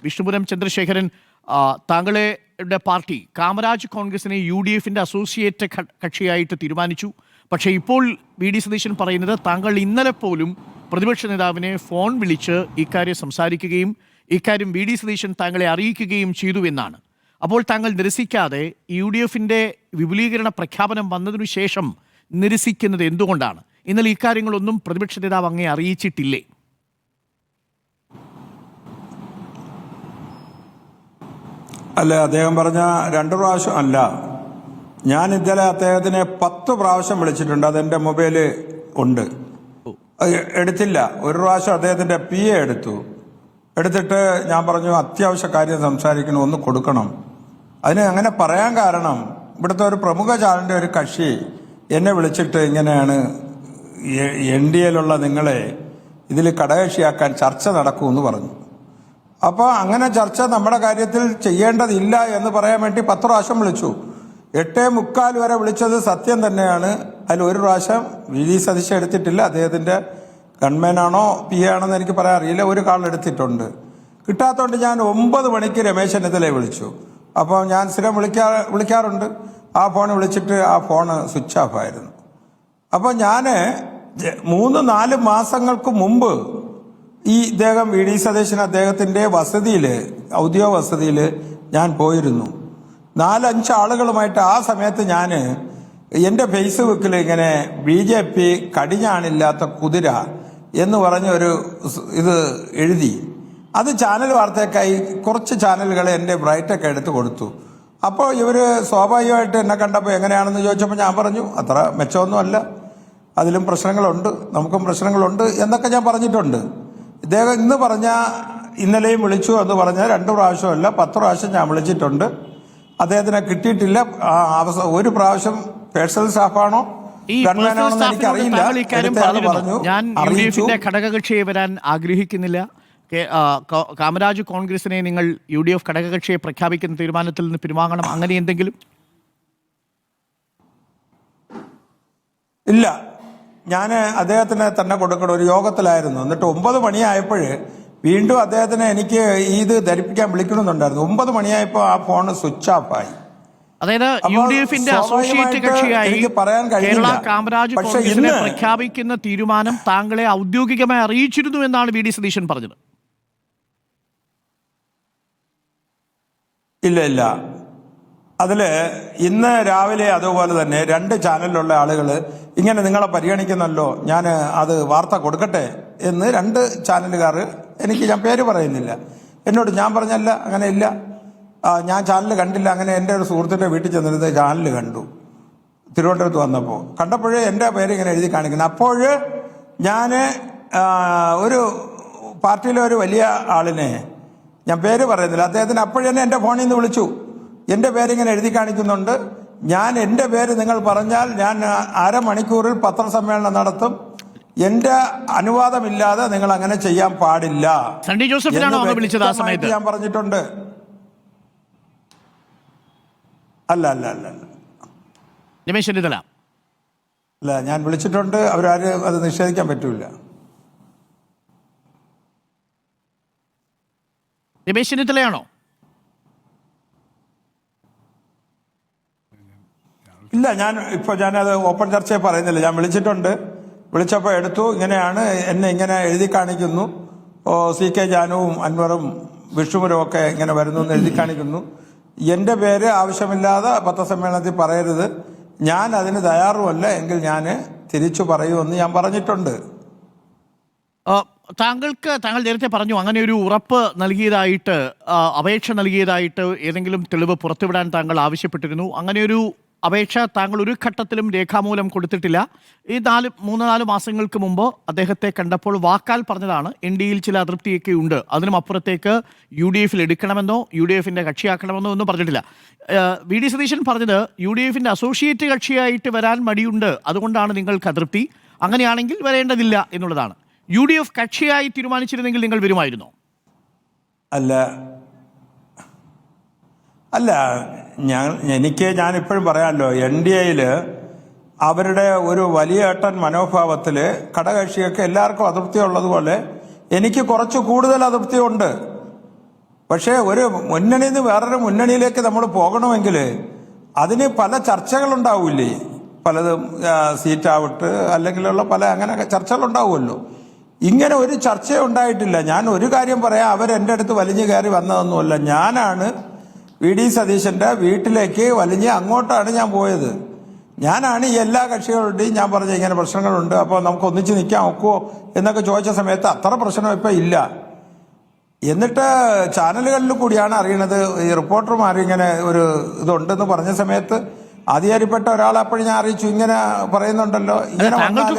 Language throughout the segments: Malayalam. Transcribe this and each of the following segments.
വിഷ്ണുപുരം ചന്ദ്രശേഖരൻ, താങ്കളുടെ പാർട്ടി കാമരാജ് കോൺഗ്രസിനെ UDF-ന്റെ അസോസിയേറ്റ് കക്ഷിയായിട്ട് തീരുമാനിച്ചു. പക്ഷേ ഇപ്പോൾ വി ഡി സതീശൻ പറയുന്നത് താങ്കൾ ഇന്നലെ പോലും പ്രതിപക്ഷ നേതാവിനെ ഫോൺ വിളിച്ച് ഇക്കാര്യം സംസാരിക്കുകയും ഇക്കാര്യം വി ഡി സതീശൻ താങ്കളെ അറിയിക്കുകയും ചെയ്തു എന്നാണ്. അപ്പോൾ താങ്കൾ നിരസിക്കാതെ UDF-ന്റെ വിപുലീകരണ പ്രഖ്യാപനം വന്നതിനു ശേഷം നിരസിക്കുന്നത് എന്തുകൊണ്ടാണ്? ഇന്നലെ ഇക്കാര്യങ്ങളൊന്നും പ്രതിപക്ഷ നേതാവ് അങ്ങേ അറിയിച്ചിട്ടില്ലേ? അല്ല, അദ്ദേഹം പറഞ്ഞ 2 പ്രാവശ്യം അല്ല. ഞാൻ ഇന്നലെ അദ്ദേഹത്തിനെ 10 പ്രാവശ്യം വിളിച്ചിട്ടുണ്ട്. അതെന്റെ മൊബൈല് ഉണ്ട്. എടുത്തില്ല. ഒരു പ്രാവശ്യം അദ്ദേഹത്തിന്റെ PA എടുത്തിട്ട് ഞാൻ പറഞ്ഞു അത്യാവശ്യ കാര്യം സംസാരിക്കണം, ഒന്ന് കൊടുക്കണം. അതിന് അങ്ങനെ പറയാൻ കാരണം ഇവിടുത്തെ ഒരു പ്രമുഖ ചാനലിന്റെ ഒരു കക്ഷി എന്നെ വിളിച്ചിട്ട് ഇങ്ങനെയാണ് NDA-യിലുള്ള നിങ്ങളെ ഇതിൽ ഘടകകക്ഷിയാക്കാൻ ചർച്ച നടക്കുമെന്ന് പറഞ്ഞു. അപ്പോൾ അങ്ങനെ ചർച്ച നമ്മുടെ കാര്യത്തിൽ ചെയ്യേണ്ടതില്ല എന്ന് പറയാൻ വേണ്ടി 10 പ്രാവശ്യം വിളിച്ചു. 8:45 വരെ വിളിച്ചത് സത്യം തന്നെയാണ്. അതിൽ ഒരു പ്രാവശ്യം വി ഡി സതീശൻ എടുത്തിട്ടില്ല. അദ്ദേഹത്തിന്റെ ഗൺമാനാണോ PA ആണോ എന്ന് എനിക്ക് പറയാൻ അറിയില്ല. ഒരു കാൾ എടുത്തിട്ടുണ്ട്. കിട്ടാത്തതുകൊണ്ട് ഞാൻ 9 മണിക്ക് രമേശ് ചെന്നിത്തലയെ വിളിച്ചു. അപ്പോൾ ഞാൻ സ്ഥിരം വിളിക്കാറുണ്ട്. ആ ഫോൺ വിളിച്ചിട്ട് ആ ഫോണ് സ്വിച്ച് ഓഫ് ആയിരുന്നു. അപ്പോൾ ഞാൻ 3-4 മാസങ്ങൾക്ക് മുമ്പ് ഇദ്ദേഹം വി ഡി സതീശൻ അദ്ദേഹത്തിന്റെ വസതിയിൽ, ഔദ്യോഗിക വസതിയിൽ ഞാൻ പോയിരുന്നു. 4-5 ആളുകളുമായിട്ട്. ആ സമയത്ത് ഞാൻ എൻ്റെ ഫേസ്ബുക്കിൽ ഇങ്ങനെ BJP കടിഞ്ഞാണില്ലാത്ത കുതിര എന്ന് പറഞ്ഞൊരു ഇത് എഴുതി. അത് ചാനൽ വാർത്തയ്ക്കായി കുറച്ച് ചാനലുകൾ എൻ്റെ ബ്രൈറ്റൊക്കെ എടുത്ത് കൊടുത്തു. അപ്പോൾ ഇവർ സ്വാഭാവികമായിട്ട് എന്നെ കണ്ടപ്പോൾ എങ്ങനെയാണെന്ന് ചോദിച്ചപ്പോൾ ഞാൻ പറഞ്ഞു അത്ര മെച്ചമൊന്നുമല്ല, അതിലും പ്രശ്നങ്ങളുണ്ട്, നമുക്കും പ്രശ്നങ്ങളുണ്ട് എന്നൊക്കെ ഞാൻ പറഞ്ഞിട്ടുണ്ട്. ഇദ്ദേഹം ഇന്ന് പറഞ്ഞ ഇന്നലെയും വിളിച്ചു എന്ന് പറഞ്ഞാൽ 2 പ്രാവശ്യമല്ല 10 പ്രാവശ്യം ഞാൻ വിളിച്ചിട്ടുണ്ട്. അദ്ദേഹത്തിനെ കിട്ടിയിട്ടില്ല. ഒരു പ്രാവശ്യം പേഴ്സണൽ സ്റ്റാഫാണോ ഗൺമാനാണോ എന്ന് എനിക്കറിയില്ല. ഞാൻ UDF-ന്റെ ഘടകകക്ഷിയെ വരാൻ ആഗ്രഹിക്കുന്നില്ല. കാമരാജ് കോൺഗ്രസിനെ നിങ്ങൾ UDF ഘടകകക്ഷിയെ പ്രഖ്യാപിക്കുന്ന തീരുമാനത്തിൽ നിന്ന് പിൻവാങ്ങണം, അങ്ങനെ എന്തെങ്കിലും? ഇല്ല, ഞാൻ അദ്ദേഹത്തിന് തന്നെ കൊടുക്കണം. ഒരു യോഗത്തിലായിരുന്നു. എന്നിട്ട് 9 മണിയായപ്പോൾ വീണ്ടും അദ്ദേഹത്തിനെ എനിക്ക് ഇത് ധരിപ്പിക്കാൻ വിളിക്കണമെന്നുണ്ടായിരുന്നു. 9 മണിയായപ്പോൾ ആ ഫോൺ സ്വിച്ച് ഓഫ് ആയി. അതായത് UDF-ന്റെ അസോസിയേറ്റ് കക്ഷിയായി കേരള കാമരാജ് കോൺഗ്രസിനെ പ്രഖ്യാപിക്കുന്ന തീരുമാനം താങ്കളെ ഔദ്യോഗികമായി അറിയിച്ചിരുന്നു എന്നാണ് വി ഡി സതീശൻ പറഞ്ഞത്. ഇല്ല, അതില് ഇന്ന് രാവിലെ അതുപോലെ തന്നെ 2 ചാനലിലുള്ള ആളുകൾ ഇങ്ങനെ നിങ്ങളെ പരിഗണിക്കുന്നല്ലോ, ഞാൻ അത് വാർത്ത കൊടുക്കട്ടെ എന്ന് 2 ചാനലുകാർ, ഞാൻ പേര് പറയുന്നില്ല, എന്നോട് ഞാൻ പറഞ്ഞല്ല അങ്ങനെ ഇല്ല, ഞാൻ ചാനൽ കണ്ടില്ല. അങ്ങനെ എൻ്റെ ഒരു സുഹൃത്തിൻ്റെ വീട്ടിൽ ചെന്നിരുന്ന് ചാനൽ കണ്ടു. തിരുവനന്തപുരത്ത് വന്നപ്പോൾ കണ്ടപ്പോഴേ എൻ്റെ പേര് ഇങ്ങനെ എഴുതി കാണിക്കുന്നത്. അപ്പോൾ ഞാൻ ഒരു പാർട്ടിയിലെ ഒരു വലിയ ആളിനെ, ഞാൻ പേര് പറയുന്നില്ല, അദ്ദേഹത്തിന് അപ്പോഴെന്നെ എൻ്റെ ഫോണിൽ നിന്ന് വിളിച്ചു. എൻ്റെ പേരിങ്ങനെ എഴുതി കാണിക്കുന്നുണ്ട്. എൻ്റെ പേര് നിങ്ങൾ പറഞ്ഞാൽ ഞാൻ അരമണിക്കൂറിൽ പത്രസമ്മേളനം നടത്തും. എൻ്റെ അനുവാദമില്ലാതെ നിങ്ങൾ അങ്ങനെ ചെയ്യാൻ പാടില്ല. സണ്ണി ജോസഫിനാണോ വിളിച്ചത് ആ സമയത്ത്? ഞാൻ പറഞ്ഞിട്ടുണ്ട്. അല്ല, രമേശ് ചെന്നിത്തല അല്ല, ഞാൻ വിളിച്ചിട്ടുണ്ട്. അവരാരും അത് നിഷേധിക്കാൻ പറ്റൂല. രമേശ് ചെന്നിത്തലയാണോ? ഇല്ല, ഞാനത് ഓപ്പൺ ചർച്ചയെ പറയുന്നില്ല. ഞാൻ വിളിച്ചിട്ടുണ്ട്. വിളിച്ചപ്പോൾ എടുത്തു. ഇങ്ങനെയാണ്, എന്നെ ഇങ്ങനെ എഴുതി കാണിക്കുന്നു. CK ജാനുവും അൻവറും വിഷ്ണുപുരം ഒക്കെ ഇങ്ങനെ വരുന്നു എന്ന് എഴുതി കാണിക്കുന്നു. എൻ്റെ പേര് ആവശ്യമില്ലാതെ പത്രസമ്മേളനത്തിൽ പറയരുത്, ഞാൻ അതിന് തയ്യാറുമല്ല, എങ്കിൽ ഞാൻ തിരിച്ചു പറയുമെന്ന് ഞാൻ പറഞ്ഞിട്ടുണ്ട്. താങ്കൾ നേരത്തെ പറഞ്ഞു അങ്ങനെ ഒരു ഉറപ്പ് നൽകിയതായിട്ട്, അപേക്ഷ നൽകിയതായിട്ട് ഏതെങ്കിലും തെളിവ് പുറത്തുവിടാൻ താങ്കൾ ആവശ്യപ്പെട്ടിരുന്നു. അങ്ങനെയൊരു അപേക്ഷ താങ്കൾ ഒരു ഘട്ടത്തിലും രേഖാമൂലം കൊടുത്തിട്ടില്ല. ഈ 3-4 മാസങ്ങൾക്ക് മുമ്പ് അദ്ദേഹത്തെ കണ്ടപ്പോൾ വാക്കാൽ പറഞ്ഞതാണ് NDA-യിൽ ചില അതൃപ്തിയൊക്കെ ഉണ്ട്, അതിനും അപ്പുറത്തേക്ക് UDF-ൽ എടുക്കണമെന്നോ UDF-ന്റെ കക്ഷിയാക്കണമെന്നോ ഒന്നും പറഞ്ഞിട്ടില്ല. വി ഡി സതീശൻ പറഞ്ഞത് UDF-ന്റെ അസോസിയേറ്റ് കക്ഷിയായിട്ട് വരാൻ മടിയുണ്ട്, അതുകൊണ്ടാണ് നിങ്ങൾക്ക് അതൃപ്തി, അങ്ങനെയാണെങ്കിൽ വരേണ്ടതില്ല എന്നുള്ളതാണ്. UDF കക്ഷിയായി തീരുമാനിച്ചിരുന്നെങ്കിൽ നിങ്ങൾ വരുമായിരുന്നോ? അല്ല, ഞാൻ ഇപ്പോഴും പറയാമല്ലോ, NDA-യിൽ അവരുടെ ഒരു വലിയ ഏട്ടൻ മനോഭാവത്തിൽ ഘടകകക്ഷിയൊക്കെ എല്ലാവർക്കും അതൃപ്തി ഉള്ളതുപോലെ എനിക്ക് കുറച്ച് കൂടുതൽ അതൃപ്തിയുണ്ട്. പക്ഷേ ഒരു മുന്നണിയിൽ നിന്ന് വേറൊരു മുന്നണിയിലേക്ക് നമ്മൾ പോകണമെങ്കിൽ അതിന് പല ചർച്ചകളുണ്ടാവില്ലേ, പലതും സീറ്റാവട്ട് അല്ലെങ്കിലുള്ള പല അങ്ങനെ ചർച്ചകളുണ്ടാവുമല്ലോ. ഇങ്ങനെ ഒരു ചർച്ച ഉണ്ടായിട്ടില്ല. ഞാൻ ഒരു കാര്യം പറയാം, അവരെൻ്റെ അടുത്ത് വലിഞ്ഞു കയറി വന്നതൊന്നുമല്ല. ഞാനാണ് വി.ഡി. സതീശൻ്റെ വീട്ടിലേക്ക് വലിഞ്ഞ് അങ്ങോട്ടാണ് ഞാൻ പോയത്. ഞാനാണ് ഈ എല്ലാ കക്ഷികളുടെയും ഞാൻ പറഞ്ഞ ഇങ്ങനെ പ്രശ്നങ്ങളുണ്ട്, അപ്പോൾ നമുക്ക് ഒന്നിച്ച് നിൽക്കാൻ ഒക്കുമോ എന്നൊക്കെ ചോദിച്ച സമയത്ത് അത്ര പ്രശ്നം ഇപ്പം ഇല്ല. എന്നിട്ട് ചാനലുകളിൽ കൂടിയാണ് അറിയണത്, ഈ റിപ്പോർട്ടർമാർ ഇങ്ങനെ ഒരു ഇതുണ്ടെന്ന് പറഞ്ഞ സമയത്ത് അധികാരിപ്പെട്ട ഒരാളെ അപ്പോഴും ഞാൻ അറിയിച്ചു, ഇങ്ങനെ പറയുന്നുണ്ടല്ലോ.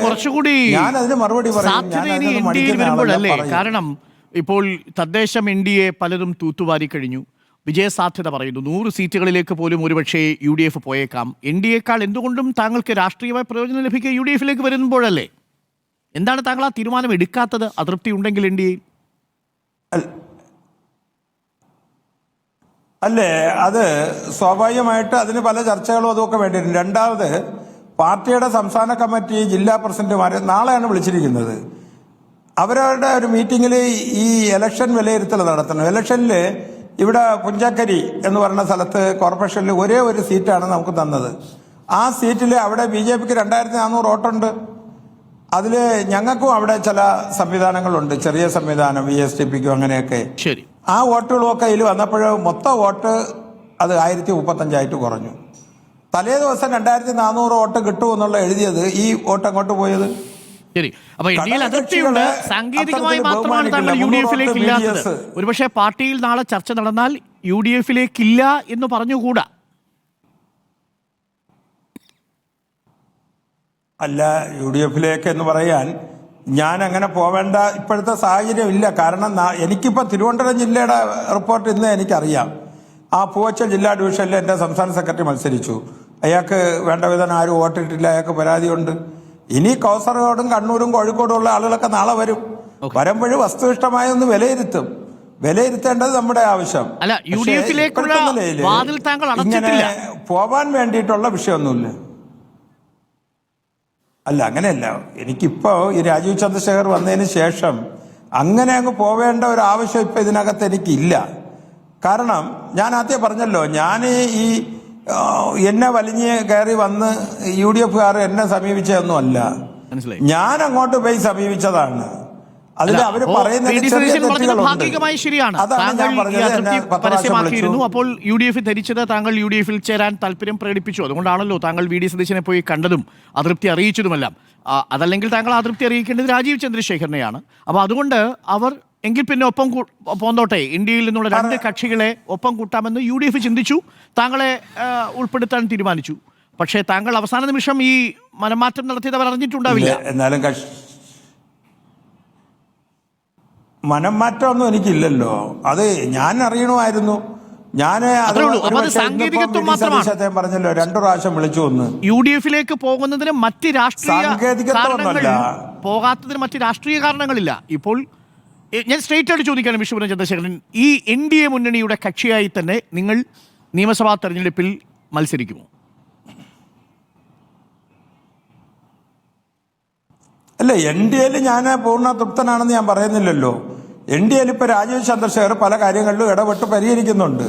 കുറച്ചുകൂടി ഞാൻ അതിന് മറുപടി പറയും. കാരണം ഇപ്പോൾ തദ്ദേശം NDA പലതും തൂത്തുവാരി കഴിഞ്ഞു. വിജയസാധ്യത പറയുന്നു 100 സീറ്റുകളിലേക്ക് പോലും ഒരുപക്ഷെ UDF പോയേക്കാം. NDAയേക്കാൾ എന്തുകൊണ്ടും താങ്കൾക്ക് രാഷ്ട്രീയമായ പ്രയോജനം ലഭിക്കുക UDFിലേക്ക് വരുമ്പോഴല്ലേ? എന്താണ് താങ്കൾ ആ തീരുമാനം എടുക്കാത്തത്? അതൃപ്തി ഉണ്ടെങ്കിൽ NDA അല്ലേ, അത് സ്വാഭാവികമായിട്ട് അതിന് പല ചർച്ചകളും അതൊക്കെ വേണ്ടിയിട്ടുണ്ട്. രണ്ടാമത് പാർട്ടിയുടെ സംസ്ഥാന കമ്മിറ്റി ജില്ലാ പ്രസിഡന്റുമാരെ നാളെയാണ് വിളിച്ചിരിക്കുന്നത്. അവരവരുടെ ഒരു മീറ്റിങ്ങിൽ ഈ ഇലക്ഷൻ വിലയിരുത്തൽ നടത്തണം. ഇലക്ഷനിൽ ഇവിടെ പുഞ്ചക്കരി എന്ന് പറയുന്ന സ്ഥലത്ത് കോർപ്പറേഷനിൽ ഒരേ ഒരു സീറ്റാണ് നമുക്ക് തന്നത്. ആ സീറ്റിൽ അവിടെ BJPക്ക് 2400 വോട്ടുണ്ട്. അതിൽ ഞങ്ങൾക്കും അവിടെ ചില സംവിധാനങ്ങളുണ്ട്, ചെറിയ സംവിധാനം, VSDPക്കും അങ്ങനെയൊക്കെ. ശരി. ആ വോട്ടുകളൊക്കെ അതിൽ വന്നപ്പോൾ മൊത്തം വോട്ട് അത് 1035 കുറഞ്ഞു. തലേ ദിവസം 2400 വോട്ട് കിട്ടുമെന്നുള്ള എഴുതിയത്, ഈ വോട്ട് അങ്ങോട്ട് പോയത്. ശരി. അപ്പൊ ഇന്ത്യയിൽ അതിർത്തിയുണ്ട്. സാങ്കേതികമായി മാത്രമാണ് താങ്കൾ UDFിലേക്ക് ഇല്ലാത്തത്. ഒരുപക്ഷെ പാർട്ടിയിൽ നാളെ ചർച്ച നടന്നാൽ UDFിലേക്കില്ല എന്ന് പറഞ്ഞുകൂടാ. അല്ല, UDFിലേക്ക് എന്ന് പറയാൻ ഞാൻ അങ്ങനെ പോവേണ്ട ഇപ്പോഴത്തെ സാഹചര്യം ഇല്ല. കാരണം എനിക്കിപ്പോൾ തിരുവനന്തപുരം ജില്ലയുടെ റിപ്പോർട്ട് ഇന്ന് എനിക്കറിയാം. ആ പൂവച്ചൽ ജില്ലാ ഡിവിഷനിൽ എൻ്റെ സംസ്ഥാന സെക്രട്ടറി മത്സരിച്ചു. അയാൾക്ക് വേണ്ട വിധം ആരും വോട്ടിട്ടില്ല, അയാൾക്ക് പരാതിയുണ്ട്. ഇനി കാസർഗോഡും കണ്ണൂരും കോഴിക്കോടും ഉള്ള ആളുകളൊക്കെ നാളെ വരും. വരുമ്പോഴ് വസ്തുനിഷ്ഠമായ ഒന്ന് വിലയിരുത്തേണ്ടത് നമ്മുടെ ആവശ്യം. ഇങ്ങനെ പോവാൻ വേണ്ടിയിട്ടുള്ള വിഷയമൊന്നുമില്ല. അല്ല, അങ്ങനെയല്ല. എനിക്കിപ്പോ ഈ രാജീവ് ചന്ദ്രശേഖർ വന്നതിന് ശേഷം അങ്ങനെ അങ്ങ് പോവേണ്ട ഒരു ആവശ്യം ഇപ്പൊ ഇതിനകത്ത് എനിക്കില്ല. കാരണം ഞാൻ ആദ്യം പറഞ്ഞല്ലോ, ഞാൻ ഈ എന്നെ വലിഞ്ഞ് കയറി വന്ന് UDFുകാർ എന്നെ സമീപിച്ചതൊന്നുമല്ല, ഞാൻ അങ്ങോട്ട് പോയി സമീപിച്ചതാണ്. അതിൽ അവർ പറയുന്നത് പരസ്യമാക്കിയിരുന്നു. അപ്പോൾ UDF ധരിച്ചത് താങ്കൾ UDFിൽ ചേരാൻ താല്പര്യം പ്രകടിപ്പിച്ചു. അതുകൊണ്ടാണല്ലോ താങ്കൾ V.D. സതീശനെ പോയി കണ്ടതും അതൃപ്തി അറിയിച്ചതുമെല്ലാം. അതല്ലെങ്കിൽ താങ്കൾ അതൃപ്തി അറിയിക്കേണ്ടത് രാജീവ് ചന്ദ്രശേഖരനെയാണ്. അപ്പോൾ അതുകൊണ്ട് അവർ എങ്കിൽ പിന്നെ ഒപ്പം പോന്നോട്ടെ, ഇന്ത്യയിൽ നിന്നുള്ള 2 കക്ഷികളെ ഒപ്പം കൂട്ടാമെന്ന് UDF ചിന്തിച്ചു, താങ്കളെ ഉൾപ്പെടുത്താൻ തീരുമാനിച്ചു. പക്ഷേ താങ്കൾ അവസാന നിമിഷം ഈ മനംമാറ്റം നടത്തിയത് അവർ അറിഞ്ഞിട്ടുണ്ടാവില്ല. എന്നാലും മനംമാറ്റമൊന്നും എനിക്കില്ലല്ലോ, അത് ഞാൻ അറിയണമായിരുന്നു. ഞാൻ പറഞ്ഞല്ലോ 2 പ്രാവശ്യം വിളിച്ചു വന്ന്. UDFിലേക്ക് പോകുന്നതിന് മറ്റ് പോകാത്തതിന് മറ്റ് രാഷ്ട്രീയ കാരണങ്ങളില്ല. ഇപ്പോൾ ഞാൻ സ്ട്രേറ്റ് ആയിട്ട് ചോദിക്കുകയാണ് വിഷ്ണുപുരം ചന്ദ്രശേഖരൻ, ഈ NDA മുന്നണിയുടെ കക്ഷിയായി തന്നെ നിങ്ങൾ നിയമസഭാ തെരഞ്ഞെടുപ്പിൽ മത്സരിക്കുമോ? അല്ല, NDAയിൽ ഞാൻ പൂർണ്ണ തൃപ്തനാണെന്ന് ഞാൻ പറയുന്നില്ലല്ലോ. NDAയിൽ ഇപ്പൊ രാജീവ് ചന്ദ്രശേഖർ പല കാര്യങ്ങളിലും ഇടപെട്ട് പരിഹരിക്കുന്നുണ്ട്.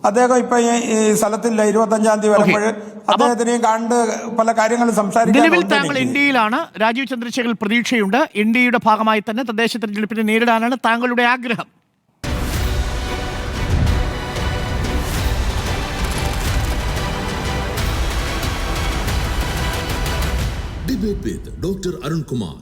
അദ്ദേഹം ഇപ്പൊ ഈ സ്ഥലത്തില്ല, 25-ാം തീയതി വരുമ്പോൾ അദ്ദേഹത്തിനെയും കണ്ട് പല കാര്യങ്ങളും സംസാരിക്കാൻ. താങ്കൾ NDAയിലാണ്, രാജീവ് ചന്ദ്രശേഖർ പ്രതീക്ഷയുണ്ട്. NDAയുടെ ഭാഗമായി തന്നെ തദ്ദേശ തെരഞ്ഞെടുപ്പിനെ നേരിടാനാണ് താങ്കളുടെ ആഗ്രഹം. Debate with Dr. Arun Kumar.